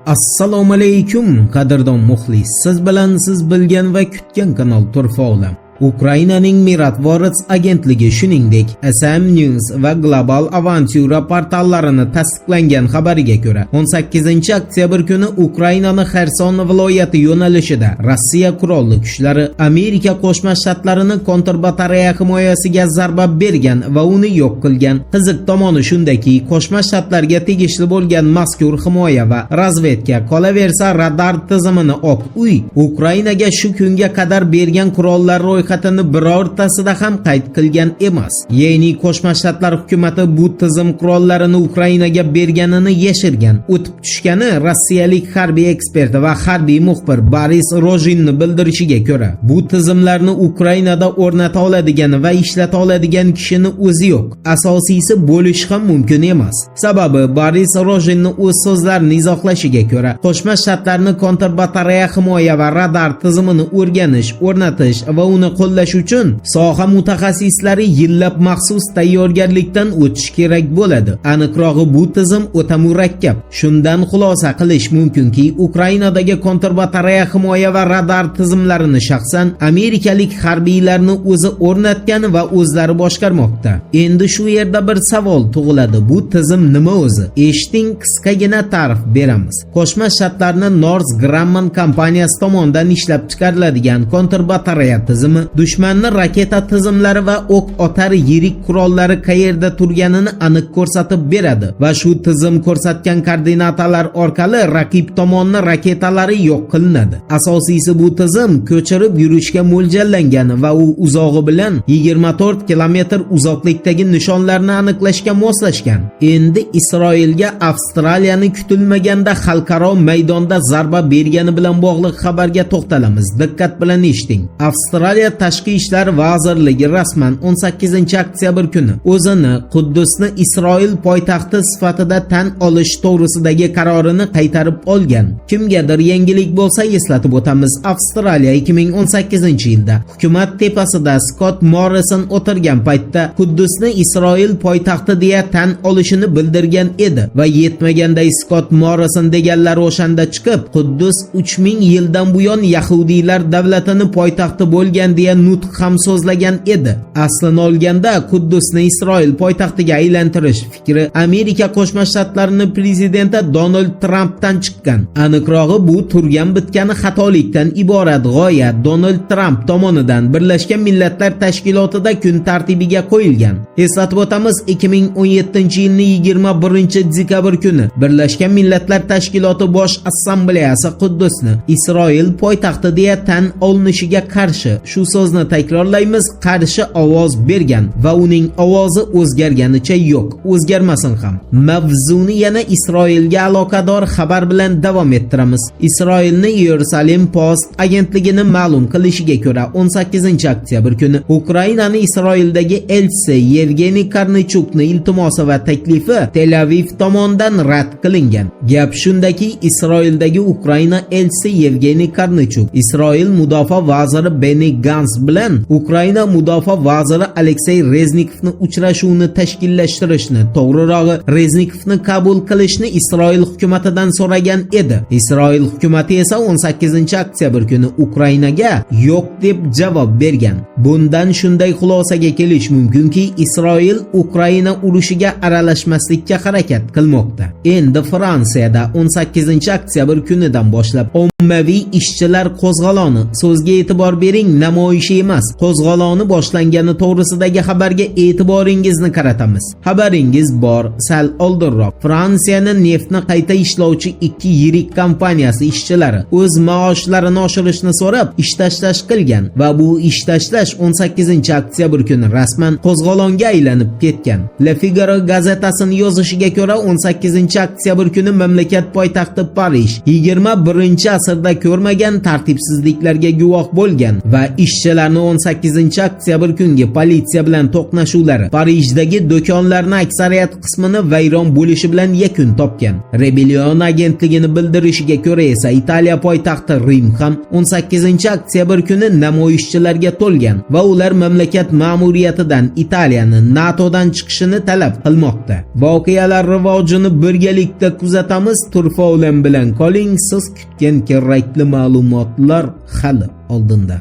Assalomu alaykum qadrdon muxlis. Siz bilan siz bilgan va kutgan kanal Turfa olam. Ukrainaning Miratvorets agentligi shuningdek SM News va Global Avantura portallarini tasdiqlangan xabariga ko'ra 18-oktyabr kuni Ukrainani Xerson viloyati yo'nalishida Rossiya qurolli kuchlari Amerika Qo'shma Shtatlarini kontrbatariya himoyasiga zarba bergan va uni yo'q qilgan. Qiziq tomoni shundaki, Qo'shma Shtatlarga tegishli bo'lgan mazkur himoya va razvedka qolaversa radar tizimini Oq uy Ukrainaga shu kunga qadar bergan qurollar ro'yxatini birortasida ham qayd qilgan emas. Ya'ni Qo'shma Shtatlar hukumatı bu tizim qurollarini Ukrainaga berganini yashirgan. O'tib tushgani rossiyalik harbiy ekspert va harbiy muxbir Boris Rojinni bildirishiga ko'ra, bu tizimlarni Ukrainada o'rnata oladigan va ishlata oladigan kishini o'zi yo'q. Asosiysi bo'lishi ham mumkin emas. Sababi Boris Rojinni o'z so'zlarini izohlashiga ko'ra, Qo'shma Shtatlarni kontrbatariya himoya va radar tizimini o'rganish, o'rnatish va uni qo'llash uchun soha mutaxassislari yillab maxsus tayyorgarlikdan o'tish kerak bo'ladi. Aniqrog'i bu tizim o'ta murakkab. Shundan xulosa qilish mumkinki, Ukrainadagi kontrbatariya himoya va radar tizimlarini shaxsan amerikalik harbiylarni o'zi o'rnatgan va o'zlari boshqarmoqda. Endi shu yerda bir savol tug'iladi. Bu tizim nima o'zi? Eshiting, qisqagina ta'rif beramiz. Qo'shma Shtatlarning North Grumman kompaniyasi tomonidan ishlab chiqariladigan kontrbatariya tizimi dushmanni raketa tizimlari va o'q otar yirik qurollari qayerda turganini aniq ko'rsatib beradi va shu tizim ko'rsatgan koordinatalar orqali raqib tomonining raketalari yo'q qilinadi. Asosiysi bu tizim ko'chirib yurishga mo'ljallangan va u uzog'i bilan 24 kilometr uzoqlikdagi nishonlarni aniqlashga moslashgan. Endi Isroilga Avstraliyani kutilmaganda xalqaro maydonda zarba bergani bilan bog'liq xabarga to'xtalamiz. Diqqat bilan eshiting. Avstraliya Tashqi ishlar vazirligi rasman 18-oktyabr kuni o'zini Quddusni Isroil poytaxti sifatida tan olish to'g'risidagi qarorini qaytarib olgan. Kimgadir yangilik bo'lsa eslatib o'tamiz. Avstraliya 2018-yilda hukumat tepasida Scott Morrison o'tirgan paytda Quddusni Isroil poytaxti deya tan olishini bildirgan edi va yetmaganday Scott Morrison deganlar o'shanda chiqib, Quddus 3000 yildan buyon yahudiylar davlatini poytaxti bo'lgan deya nutq ham so'zlagan edi. Aslini olganda Quddusni Isroil poytaxtiga aylantirish fikri Amerika Qo'shma Shtatlarining prezidenti Donald Trampdan chiqqan. Aniqrog'i bu turgan bitgani xatolikdan iborat g'oya Donald Tramp tomonidan Birlashgan Millatlar Tashkilotida kun tartibiga qo'yilgan. Eslatib o'tamiz, 2017-yilning 21-dekabr kuni Birlashgan Millatlar Tashkiloti Bosh Assambleyasi Quddusni Isroil poytaxti deya tan olinishiga qarshi, shu so'zni takrorlaymiz, qarshi ovoz bergan va uning ovozi o'zgarganicha yo'q, o'zgarmasin ham. Mavzuni yana Isroilga aloqador xabar bilan davom ettiramiz. Isroilning Yerusalim Post agentligining ma'lum qilishiga ko'ra 18-oktyabr kuni Ukrainaning Isroildagi elchisi Yevgeniy Karnichukning iltimosi va taklifi Tel Aviv tomonidan rad qilingan. Gap shundaki, Isroildagi Ukraina elchisi Yevgeniy Karnichuk Isroil mudofaa vaziri Benny Gantz bilan Ukraina mudofaa vaziri Aleksey Reznikovni uchrashuvini tashkillashtirishni, to'g'rirog'i Reznikovni qabul qilishni Isroil hukumatidan so'ragan edi. Isroil hukumati esa 18-oktyabr kuni Ukrainaga yo'q deb javob bergan. Bundan shunday xulosaga kelish mumkinki, Isroil Ukraina urushiga aralashmaslikka harakat qilmoqda. Endi Fransiyada 18-oktyabr kunidan boshlab ommaviy ishchilar qo'zg'oloni, so'zga e'tibor bering, namoyishi emas, qo'zg'oloni boshlangani to'g'risidagi xabarga e'tiboringizni qaratamiz. Xabaringiz bor, sal oldinroq Fransiyaning neftni qayta ishlovchi ikki yirik kompaniyasi ishchilari o'z maoshlarini oshirishni so'rab ish tashlash qilgan va bu ish tashlash 18-oktyabr kuni rasman qo'zg'olonga aylanib ketgan. Le Figaro gazetasining yozishiga ko'ra 18-oktyabr kuni mamlakat poytaxti Parij 21-asrda ko'rmagan tartibsizliklarga guvoh bo'lgan va ish Ishchilarning 18 oktyabr kungi politsiya bilan to'qnashuvlari Parijdagi do'konlarning aksariyat qismini vayron bo'lishi bilan yakun topgan. Rebellion agentligining bildirishiga ko'ra esa Italiya poytaxti Rim ham 18 oktyabr kuni namoyishchilarga to'lgan va ular mamlakat ma'muriyatidan Italiyani NATOdan chiqishini talab qilmoqda. Voqealar rivojini birgalikda kuzatamiz. Turfa bilan qoling, siz kutgan kerakli ma'lumotlar hali oldinda.